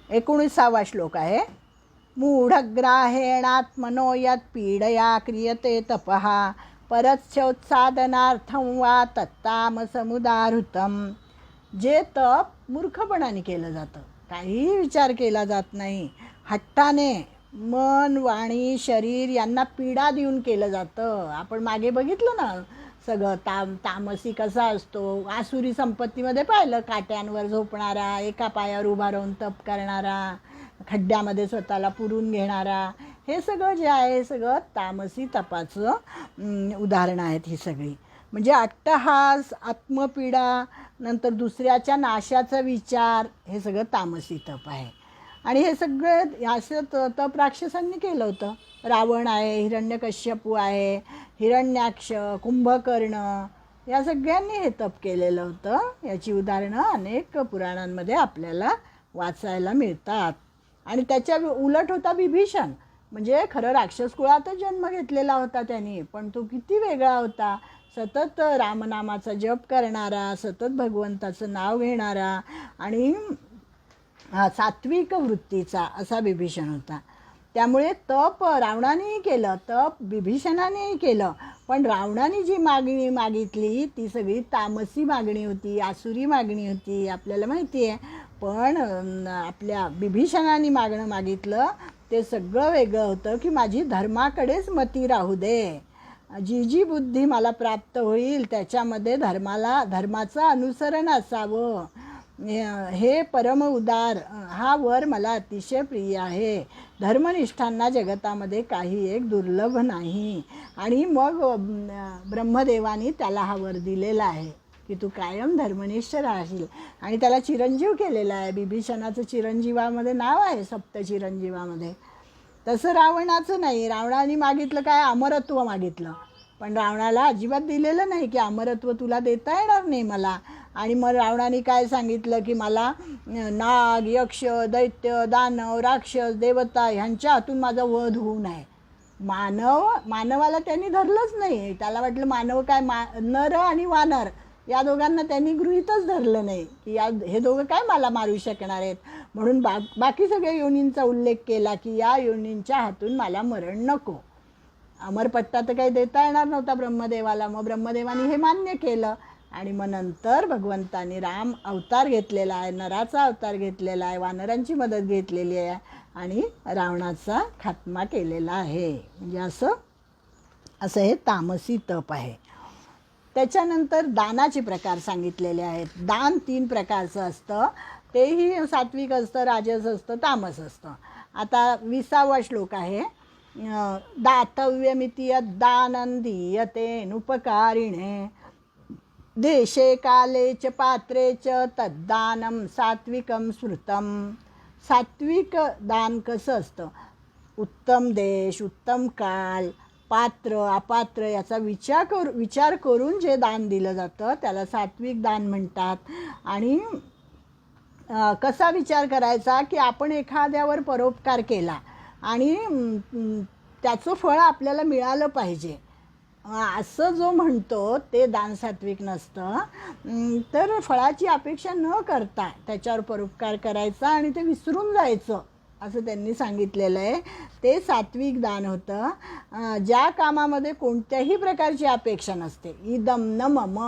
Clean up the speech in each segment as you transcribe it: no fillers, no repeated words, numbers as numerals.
19वा श्लोक आहे. मूढग्राहेणात्मनो यत् पीडया क्रियते तपः परस्योत्सादनार्थं वा तत्तामसमुदाहृतम्. जे तप मूर्खपणाने केलं जातं, काहीही विचार केला जात नाही, हट्टाने मन वाणी शरीर यांना पीडा देऊन केलं जातं. आपण मागे बघितलं ना सगळं तामसी कसा असतो. आसुरी संपत्तीमध्ये पाहिलं, काट्यांवर झोपणारा, एका पायावर उभा राहून तप करणारा, खड्ड्यामध्ये स्वतःला पुरून घेणारा, हे सगळं जे आहे हे सगळं तामसी तपाचं उदाहरणं आहेत ही सगळी. म्हणजे अट्टहास, आत्मपीडा, नंतर दुसऱ्याच्या नाशाचा विचार, हे सगळं तामसी तप आहे. आणि हे सगळं असं तप राक्षसांनी केलं होतं. रावण आहे, हिरण्यकश्यपू आहे, हिरण्याक्ष, कुंभकर्ण, या सगळ्यांनी हे तप केलेलं होतं. याची उदाहरणं अनेक पुराणांमध्ये आपल्याला वाचायला मिळतात. आणि त्याच्या उलट होता विभीषण. म्हणजे खरं राक्षस कुळातच जन्म घेतलेला होता त्यांनी, पण तो किती वेगळा होता. सतत रामनामाचा जप करणारा, सतत भगवंताचं नाव घेणारा आणि सात्विक वृत्तीचा असा विभीषण होता. त्यामुळे तप रावणानेही केलं, तप विभीषणानेही केलं, पण रावणाने जी मागणी मागितली ती सगळी तामसी मागणी होती, आसुरी मागणी होती, आपल्याला माहिती आहे. पण आपल्या विभीषणाने मागितलं ते सगळं वेगळं होतं, की माझी धर्माकडेच मती राहू दे, जी बुद्धी मला प्राप्त होईल त्याच्यामध्ये धर्माचं अनुसरण असावं, हे परम उदार हा वर मला अतिशय प्रिय आहे. धर्मनिष्ठांना जगतामध्ये काही एक दुर्लभ नाही. आणि मग ब्रह्मदेवानी त्याला हा वर दिलेला आहे की तू कायम धर्मनिष्ठ राहशील. आणि त्याला चिरंजीव केलेला आहे. विभीषणाचं चिरंजीवामध्ये नाव आहे, सप्तचिरंजीवामध्ये. तसं रावणाचं नाही. रावणाने मागितलं काय, अमरत्व मागितलं, पण रावणाला अजिबात दिलेलं नाही की अमरत्व तुला देता येणार नाही मला. आणि मग रावणाने काय सांगितलं की मला नाग, यक्ष, दैत्य, दानव, राक्षस, देवता ह्यांच्या हातून माझा वध होऊ नये. मानवाला त्यांनी धरलंच नाही. त्याला वाटलं मानव काय, नर आणि वानर या दोघांना त्यांनी गृहीतच धरलं नाही की हे दोघं काय मला मारू शकणार आहेत. म्हणून बाकी सगळ्या योनींचा उल्लेख केला की या योनींच्या हातून मला मरण नको. अमरपट्टा तर काही देता येणार नव्हता ब्रह्मदेवाला. मग ब्रह्मदेवाने हे मान्य केलं. आणि मग नंतर भगवंतानी राम अवतार घेतलेला आहे, नराचा अवतार घेतलेला आहे, वानरांची मदत घेतलेली आहे आणि रावणाचा खात्मा केलेला आहे. म्हणजे असं हे तामसी तप आहे. त्याच्यानंतर दानाचे प्रकार सांगितलेले आहेत. दान 3 प्रकारचं असतं. तेही सात्विक असतं, राजस असतं, तामस असतं. आता 20वा श्लोक आहे. दातव्यमिति यद्दानं दीयते नुपकारिणे देशे काले च पात्रे च तद्दानं सात्विकं स्मृतं. सात्विक दान कसं असतं, उत्तम देश, उत्तम काल, पात्र अपात्र याचा विचार करून जे दान दिलं जातं त्याला सात्विक दान म्हणतात. आणि कसा विचार करायचा की आपण एखाद्यावर परोपकार केला आणि त्याचं फळ आपल्याला मिळालं पाहिजे, असं जो म्हणतो ते दान सात्विक नसतं. तर फळाची अपेक्षा न करता त्याच्यावर परोपकार करायचा आणि ते विसरून जायचं असं त्यांनी सांगितलेलं आहे. ते सात्विक दान होतं. ज्या कामामध्ये कोणत्याही प्रकारची अपेक्षा नसते. इदम न मम,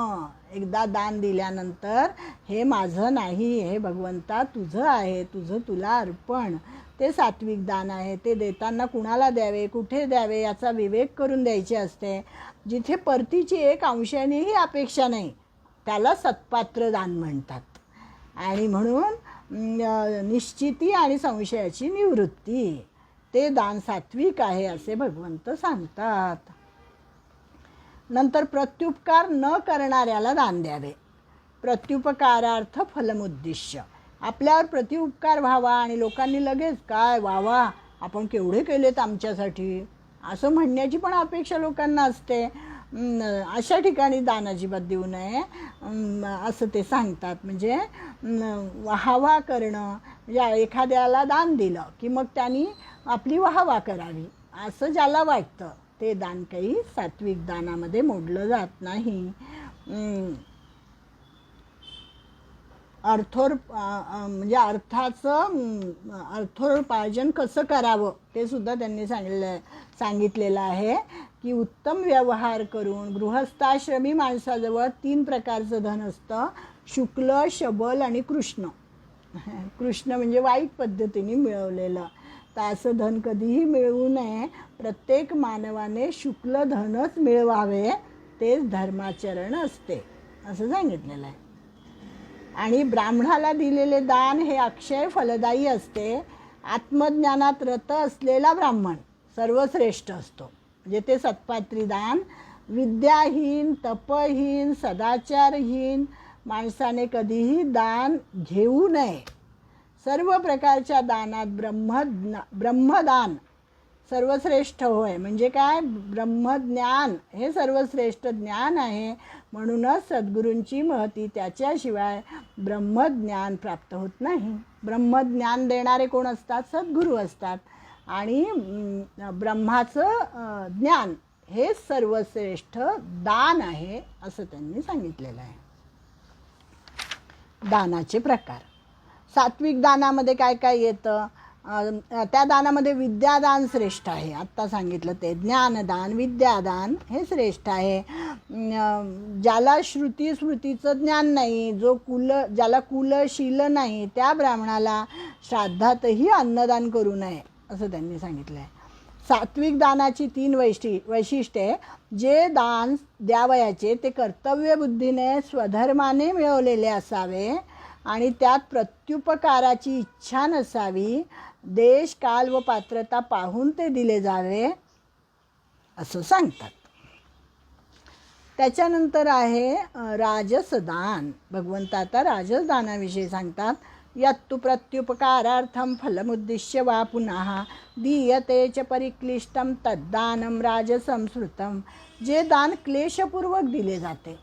एकदा दान दिल्यानंतर हे माझं नाही, हे भगवंता तुझं आहे, तुझं तुला अर्पण, ते सात्विक दान आहे. ते देताना कुणाला द्यावे, कुठे द्यावे याचा विवेक करून द्यायचे असते. जिथे परतीची एक अंशानेही अपेक्षा नाही त्याला सत्पात्र दान म्हणतात. आणि म्हणून निश्चिती आणि संशयाची निवृत्ती, ते दान सात्विक आहे असे भगवंत सांगतात. नंतर प्रत्युपकार न करणाऱ्याला दान द्यावे. प्रत्युपकारार्थ फलमुद्दिश्य, आपल्यावर प्रत्युपकार व्हावा आणि लोकांनी लगेच काय वावा आपण केवढे केलेत आमच्यासाठी असं म्हणण्याची पण अपेक्षा लोकांना असते. अशा ठिकाणी दान अजिबात देऊ नये असं ते सांगतात. म्हणजे वाहवा करणं, म्हणजे एखाद्याला दान दिलं की मग त्यांनी आपली वाहवा करावी असं ज्याला वाटतं ते दान काही सात्विक दानामध्ये मोडलं जात नाही. म्हणजे अर्थोपार्जन कसं करावं ते सुद्धा त्यांनी सांगितलेलं आहे की उत्तम व्यवहार करून गृहस्थाश्रमी माणसाजवळ 3 प्रकारचं धन असतं, शुक्ल, शबल आणि कृष्ण. कृष्ण म्हणजे वाईट पद्धतीने मिळवलेलं. तर असं धन कधीही मिळवू नये. प्रत्येक मानवाने शुक्ल धनच मिळवावे, तेच धर्माचरण असते असं सांगितलेलं आहे. आणि ब्राह्मणाला दिलेले दान हे अक्षय फलदायी असते. आत्मज्ञानात रत असलेला ब्राह्मण सर्वश्रेष्ठ असतो. म्हणजे ते सत्पात्री दान. विद्याहीन, तपहीन, सदाचारहीन माणसाने कधीही दान घेऊ नये. सर्व प्रकारच्या दानात ब्रह्मदान सर्वश्रेष्ठ होय. म्हणजे काय? ब्रह्मज्ञान हे सर्वश्रेष्ठ ज्ञान आहे. म्हणूनच सद्गुरूंची महती त्याच्याशिवाय ब्रह्मज्ञान प्राप्त होत नाही. ब्रह्मज्ञान देणारे कोण असतात? सद्गुरू असतात. आणि ब्रह्माचं ज्ञान हे सर्वश्रेष्ठ दान आहे असं त्यांनी सांगितलेलं आहे. दानाचे प्रकार. सात्विक दानामध्ये काय काय येतं? त्या दानामध्ये विद्यादान श्रेष्ठ आहे. आत्ता सांगितलं ते. ज्ञानदान, विद्यादान हे श्रेष्ठ आहे. ज्याला स्मृतीचं ज्ञान नाही, ज्याला कुलशील नाही, त्या ब्राह्मणाला श्राद्धातही अन्नदान करू नये असं त्यांनी सांगितलं आहे. सात्विक दानाची 3 वैशिष्ट्ये. जे दान द्यावयाचे ते कर्तव्यबुद्धीने स्वधर्माने मिळवलेले असावे आणि त्यात प्रत्युपकाराची इच्छा नसावी. देश, काल व पात्रता पाहून ते दिले जावे असं सांगतात. त्याच्यानंतर आहे राजसदान. भगवंत आता राजसदानाविषयी सांगतात. यत्तु प्रत्युपकारार्थं फलमुद्दिश्य वा पुनः दीयते च परिक्लिष्टं तद्दानं राजसंस्मृतं. जे दान क्लेशपूर्वक दिले जाते,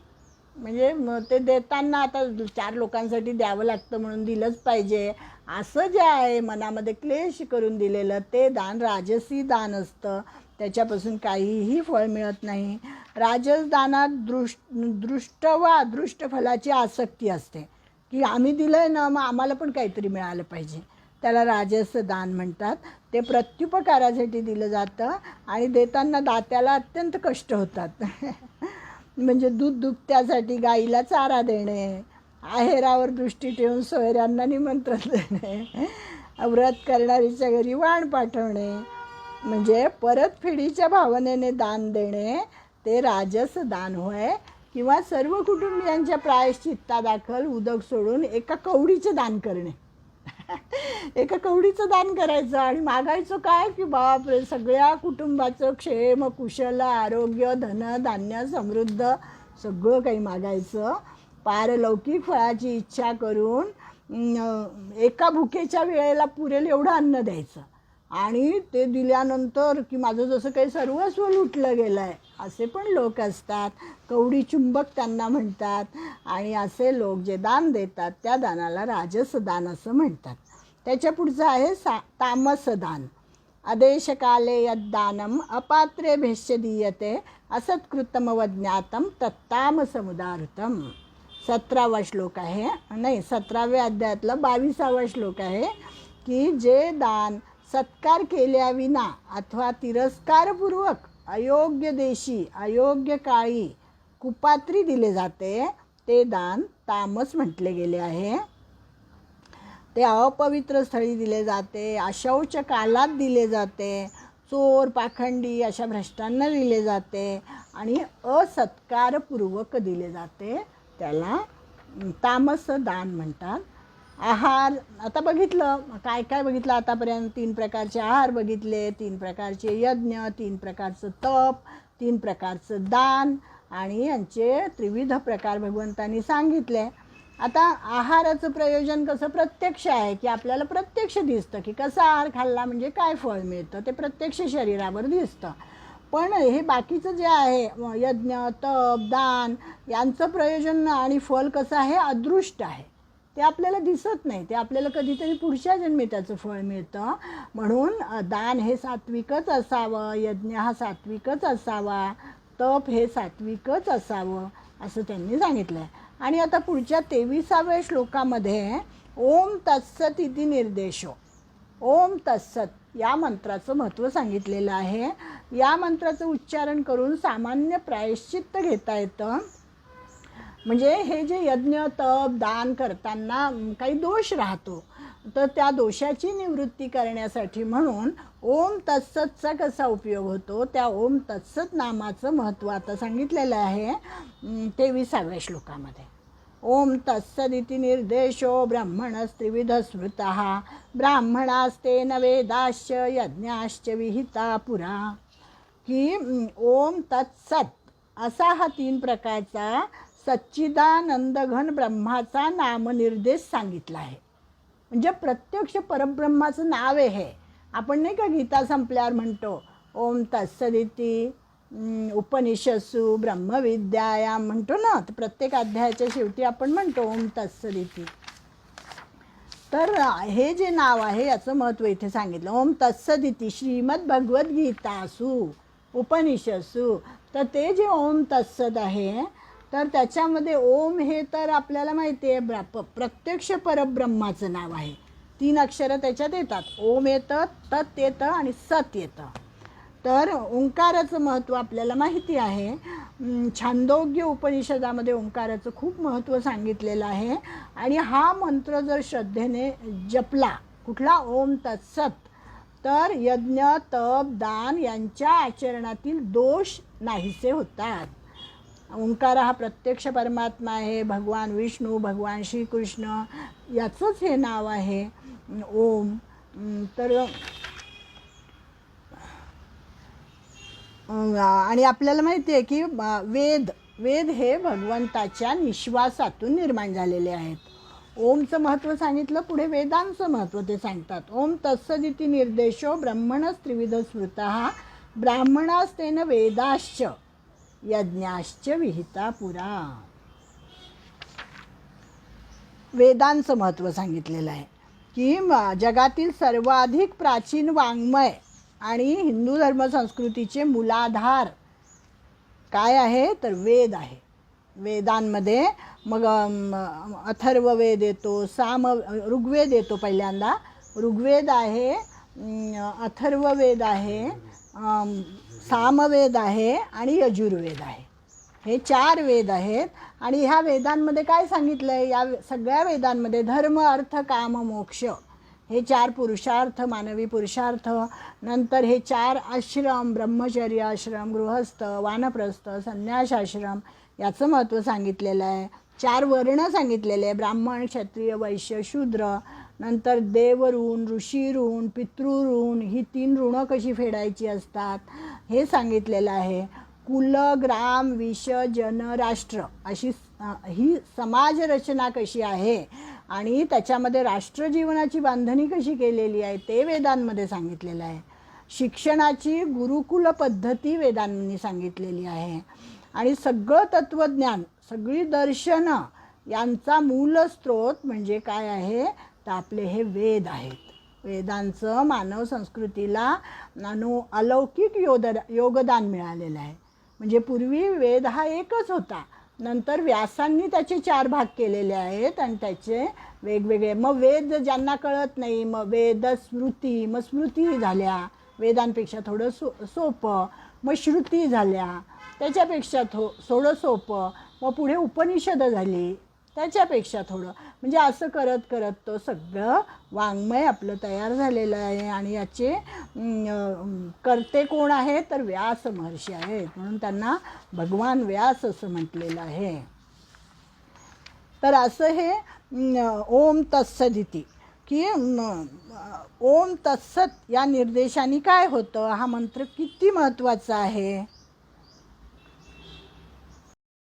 म्हणजे ते देताना आता 4 लोकांसाठी द्यावं लागतं म्हणून दिलंच पाहिजे असं जे आहे मनामध्ये क्लेश करून दिलेलं, ते दान राजसी दान असतं. त्याच्यापासून काहीही फळ मिळत नाही. राजस दानात दृष्ट व अदृष्ट फलाची आसक्ती असते की आम्ही दिलं आहे ना, मग आम्हाला पण काहीतरी मिळालं पाहिजे. त्याला राजस दान म्हणतात. ते प्रत्युपकारासाठी दिलं जातं आणि देताना दात्याला अत्यंत कष्ट होतात. म्हणजे दूध दुभत्यासाठी गाईला चारा देणे, आहेरावर दृष्टी ठेवून सोयऱ्यांना निमंत्रण देणे, व्रत करणारीच्या घरी वाण पाठवणे, म्हणजे परतफेडीच्या भावनेने दान देणे, ते राजस दान होय. किंवा सर्व कुटुंबियांच्या प्रायश्चित्तादाखल उदक सोडून एका कवडीचे दान करणे. एका कवडीचं दान करायचं आणि मागायचं काय की बापरे, सगळ्या कुटुंबाचं क्षेम, कुशल, आरोग्य, धन, धान्य, समृद्ध सगळं काही मागायचं. पारलौकिक फळाची इच्छा करून एका भुकेच्या वेळेला पुरेल एवढं अन्न द्यायचं आणि ते दिल्यानंतर की माझं जसं काही सर्वस्व लुटलं गेलं आहे असे पण लोक असतात. कवडी चुंबक त्यांना म्हणतात. आणि असे लोक जे दान देतात त्या दानाला राजस दान असं म्हणतात. त्याच्या पुढचं आहे तामस दान. आदेशकाले यद्दानम अपात्रे भेष्य दीयते असत्कृतमवज्ञातम तत्तामसमुदाहृतम. 17वा श्लोक आहे, नाही 17व्या अध्यायातला 22वा श्लोक आहे की जे दान सत्कार केल्याविना अथवा तिरस्कारपूर्वक अयोग्य देशी, अयोग्य काळी, कुपात्री दिले जाते ते दान तामस म्हटले गेले आहे. ते अपवित्र स्थळी दिले जाते, अशौच कालात दिले जाते, चोर, पाखंडी अशा भ्रष्टांना दिले जाते आणि असत्कारपूर्वक दिले जाते. त्याला तामस दान म्हणतात. आहार आता बघितलं, काय काय बघितलं आतापर्यंत? 3 प्रकारचे आहार बघितले, 3 प्रकारचे यज्ञ, 3 प्रकारचं तप, 3 प्रकारचं दान आणि यांचे त्रिविध प्रकार भगवंतांनी सांगितले. आता आहाराचं प्रयोजन कसं प्रत्यक्ष आहे की आपल्याला प्रत्यक्ष दिसतं की कसा आहार खाल्ला म्हणजे काय फळ मिळतं, ते प्रत्यक्ष शरीरावर दिसतं. पण हे बाकीचं जे आहे यज्ञ, तप, दान यांचं प्रयोजन आणि फल कसं आहे? अदृष्ट आहे. ते आपल्याला दिसत नाही, ते आपल्याला कधीतरी पुढच्या जन्मी त्याचं फळ मिळतं. म्हणून दान हे सात्विकच असावं, यज्ञ हा सात्विकच असावा, तप हे सात्विकच असावं असं त्यांनी सांगितलं आहे. आणि आता पुढच्या 23व्या श्लोकामध्ये ओम तत्सत इति निर्देशो, ओम तत्सत या मंत्राचं महत्त्व सांगितलेलं आहे. या मंत्राचं उच्चारण करून सामान्य प्रायश्चित्त घेता येतं. म्हणजे हे जे यज्ञ तप दान करताना काही दोष राहतो, तर त्या दोषाची निवृत्ती करण्यासाठी म्हणून ओम तत्सतचा कसा उपयोग होतो, त्या ओम तत्सत नामाचं महत्त्व आता सांगितलेलं आहे 23व्या श्लोकामध्ये. ओम तत्सदिति निर्देशो ब्रह्मणस्त्रिविध स्मृतः ब्राह्मणास्तेन वेदाश्च यज्ञाश्च विहिता पुरा. की ओम तत्सत असा हा 3 प्रकारचा सच्चिदानंदघन ब्रह्माचा नामनिर्देश सांगितला आहे. म्हणजे प्रत्यक्ष परब्रह्माचं नाव आहे हे. आपण नाही का गीता संपल्यावर म्हणतो ओम तत्सदिति उपनिषत्सु ब्रह्मविद्यायाम म्हणतो ना, तर प्रत्येक अध्यायाच्या शेवटी आपण म्हणतो ओम तत्सदिति. तर हे जे नाव आहे याचं महत्त्व इथे सांगितलं. ओम तत्सदिति श्रीमद भगवद्गीतासु उपनिषत्सु. तर ते जे ओम तत्सद आहे, तर त्याच्यामध्ये ओम हे तर आपल्याला माहिती आहे प्रत्यक्ष परब्रह्माचं नाव आहे. 3 अक्षरं त्याच्यात येतात. ओम येतं, तत् येतं आणि सत येतं. तर ओंकाराचं महत्त्व आपल्याला माहिती आहे. छांदोग्य उपनिषदामध्ये ओंकाराचं खूप महत्त्व सांगितलेलं आहे. आणि हा मंत्र जर श्रद्धेने जपला, कुठला ओम तत्सत, तर यज्ञ तप दान यांच्या आचरणातील दोष नाहीसे होतात. ओंकार हा प्रत्यक्ष परमात्मा आहे. भगवान विष्णू भगवान श्रीकृष्ण याचंच हे नाव आहे ओम. तर आणि आपल्याला माहिती आहे की वेद हे भगवंताच्या निश्वासातून निर्माण झालेले आहेत. ओमचं महत्त्व सांगितलं, पुढे वेदांचं महत्त्व ते सांगतात. ओम तत्सदिति निर्देशो ब्रह्मणस् त्रिविध स्मृतः ब्राह्मणास्तेन वेदाश्च यज्ञाश्च विहिता पुरा. वेदांचं महत्त्व सांगितलेलं आहे की जगातील सर्वाधिक प्राचीन वाङ्मय आणि हिंदू धर्मसंस्कृतीचे मूलाधार काय आहे, तर वेद आहे. वेदांमध्ये मग अथर्ववेद येतो, ऋग्वेद येतो. पहिल्यांदा ऋग्वेद आहे, अथर्ववेद आहे, सामवेद आहे आणि यजुर्वेद आहे. हे 4 वेद आहेत. आणि ह्या वेदांमध्ये काय सांगितलं आहे, या सगळ्या वेदांमध्ये धर्म अर्थ काम मोक्ष हे 4 पुरुषार्थ, मानवी पुरुषार्थ, नंतर हे 4 आश्रम, ब्रह्मचर्य आश्रम, गृहस्थ, वानप्रस्थ, संन्यास आश्रम याचं महत्त्व सांगितलेलं आहे. 4 वर्ण सांगितलेले आहे, ब्राह्मण क्षत्रिय वैश्य शूद्र. नंतर देवऋण, ऋषीऋण, पितृऋण, ही 3 ऋणं कशी फेडायची असतात हे सांगितलेलं आहे. कुल ग्राम विष जन राष्ट्र अशी ही समाज रचना कशी आहे आणि त्याच्यामध्ये राष्ट्रजीवनाची बांधणी कशी केलेली आहे ते वेदांमध्ये सांगितलेलं आहे. शिक्षणाची गुरुकुल पद्धती वेदांनी सांगितलेली आहे. आणि सगळं तत्त्वज्ञान, सगळी दर्शनं यांचा मूल स्रोत म्हणजे काय आहे, तर आपले हे वेद आहेत. वेदांचं मानव संस्कृतीला अलौकिक योगदान मिळालेलं आहे. म्हणजे पूर्वी वेद हा एकच होता, नंतर व्यासांनी त्याचे 4 भाग केलेले आहेत आणि त्याचे वेगवेगळे. मग वेद ज्यांना कळत नाही, मग वेद स्मृती, मग स्मृती झाल्या वेदांपेक्षा थोडं सोपं, मग श्रुती झाल्या त्याच्यापेक्षा थोडं सोपं, मग पुढे उपनिषद झाली त्याच्यापेक्षा थोडं. म्हणजे असं करत करत तो सगळं वाङ्मय आपलं तयार झालेलं आहे. आणि याचे कर्ते कोण आहे, तर व्यास महर्षी आहेत, म्हणून त्यांना भगवान व्यास असं म्हटलेलं आहे. तर असं हे ओम तत्सदिति की ओम तत्सत या निर्देशाने काय होतं, हा मंत्र किती महत्त्वाचा आहे.